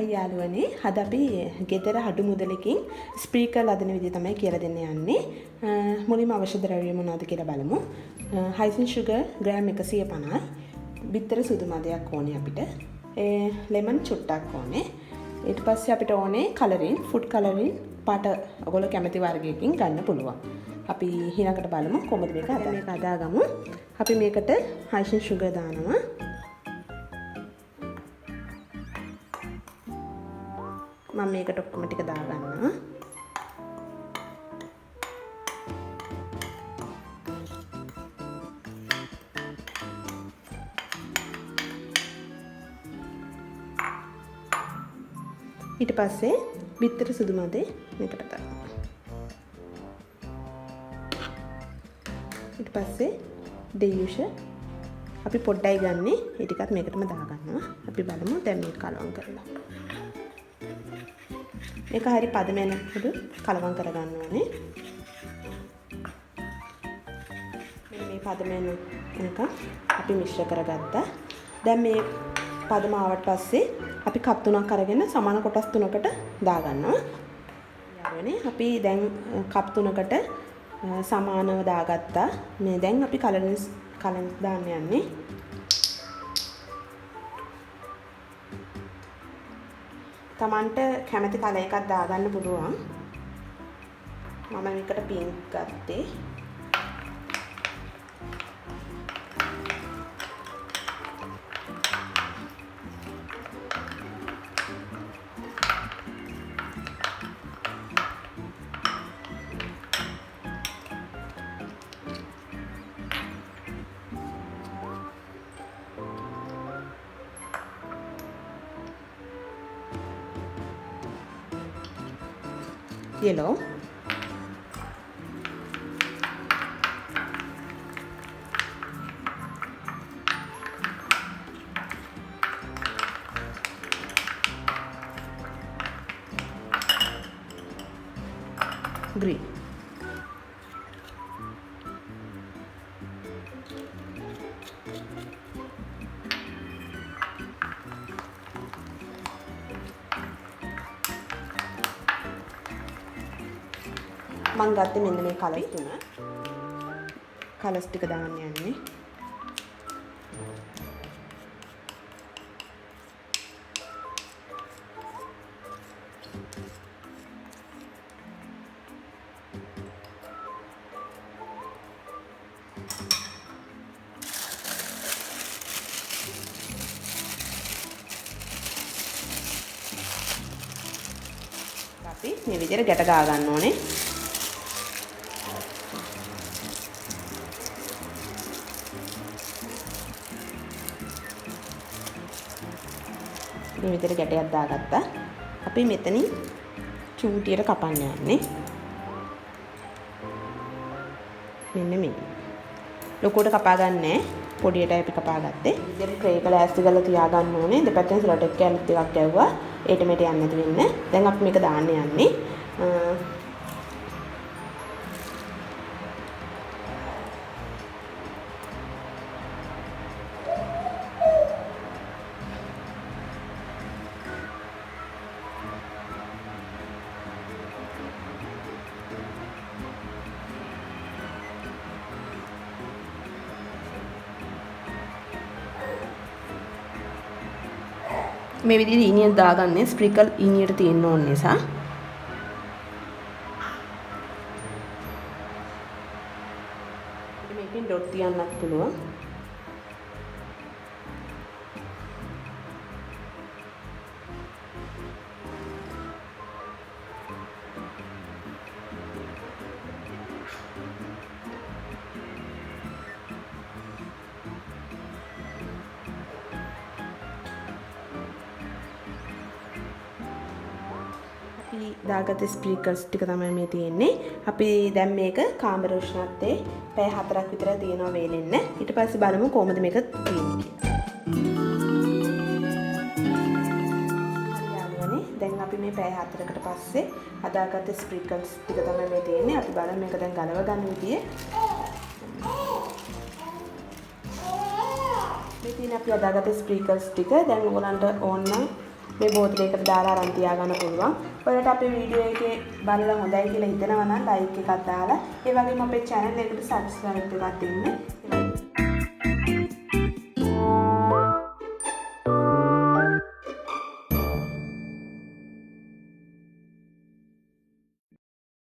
හයි යාළුවනේ අද අපි ගෙදර අඩු මුදලකින් ස්පීකර් හදන විදිය තමයි කියලා දෙන්න යන්නේ. මුලින්ම අවශ්‍ය ද්‍රව්‍ය මොනවද කියලා බලමු. හයිසින් sugar ග්‍රෑම් 150යි. බිත්තර සුදු මදයක් ඕනේ අපිට. ලෙමන් චුට්ටක් ඕනේ. ඊට පස්සේ අපිට ඕනේ කලරින්, ෆුඩ් කලරින් පාට ඔයගොල්ලෝ කැමති වර්ගයකින් ගන්න පුළුවන්. අපි ඊළඟට බලමු කොහොමද මේක හදාගමු. අපි මේකට හයිසින් sugar දානවා. මම මේකට ඔක්කොම ටික දාගන්නවා. ඊට පස්සේ බිත්තර සුදු මදේ මේකට දානවා. ඊට පස්සේ දෙයුෂ අපි පොඩ්ඩයි ගන්නෙ. ඒ ටිකත් මේකටම දාගන්නවා. අපි බලමු දැන් මේක කලවම් කරලා. මේක හරි පදම යනකොට කලවම් කරගන්න ඕනේ. මෙන්න මේ පදම යනක අපි මිශ්‍ර කරගත්තා. දැන් මේ පදම ආවට පස්සේ අපි කප් තුනක් අරගෙන සමාන කොටස් තුනකට දාගන්නවා. යාළුවනේ අපි දැන් කප් තුනකට සමානව දාගත්තා. මේ දැන් අපි කලරින්ස් දාන්න යන්නේ. තමන්ට කැමති කලර් එකක් දාගන්න පුළුවන්. මම මේකට පින්ක් ගත්තේ. Yellow, green, මම ගත්තේ මෙන්න මේ කලර්ස් තුන. කලර්ස් ටික දාන්න යන්නේ. අපි මේ විදිහට ගැට ගා ගන්න ඕනේ. මේ විදිහට ගැටයක් දාගත්තා. අපි මෙතනින් චූටියට කපන්න යන්නේ. මෙන්න මේ. ලොකුවට කපා ගන්නෑ. පොඩියටයි අපි කපා ගත්තේ. විදිහට ට්‍රේ එක ලෑස්ති කරලා තියාගන්න ඕනේ. දෙපැත්තෙන් සෙලොටේප් කෑල්ලක් ටිකක් ගැව්වා. ඒට මෙට යන්න නැති වෙන්න. දැන් අපි මේක දාන්න යන්නේ. මේ විදිහට ඊනියන් දාගන්නේ ස්ප්‍රිකල් ඊනියට තියෙන්න ඕන නිසා. මේකෙන් ඩොට් තියන්නත් පුළුවන්. දාගත ස්පීකර්ස් ටික තමයි මේ තියෙන්නේ. අපි දැන් මේක කාමර උෂ්ණත්වයේ පැය 4ක් විතර තියනවා වේලෙන්න. ඊට පස්සේ බලමු කොහොමද මේක තියෙන්නේ කියලා. දැන් අපි මේ පැය 4කට පස්සේ හදාගත්ත ස්පීකර්ස් ටික තමයි මේ තියෙන්නේ. අපි බලමු මේක දැන් ගලව ගන්න විදිය. මේ තියෙන අපි හදාගත්ත ස්පීකර්ස් ටික දැන් ඔයගලන්ට ඕන නම් මේ බෝතලයකට දාලා අරන් තියාගන්න පුළුවන්. ඔයාලට අපේ වීඩියෝ එකේ බලලා හොඳයි කියලා හිතනවා නම් ලයික් එකක් දාලා ඒ වගේම අපේ channel එකට subscribe එකක් දෙන්න.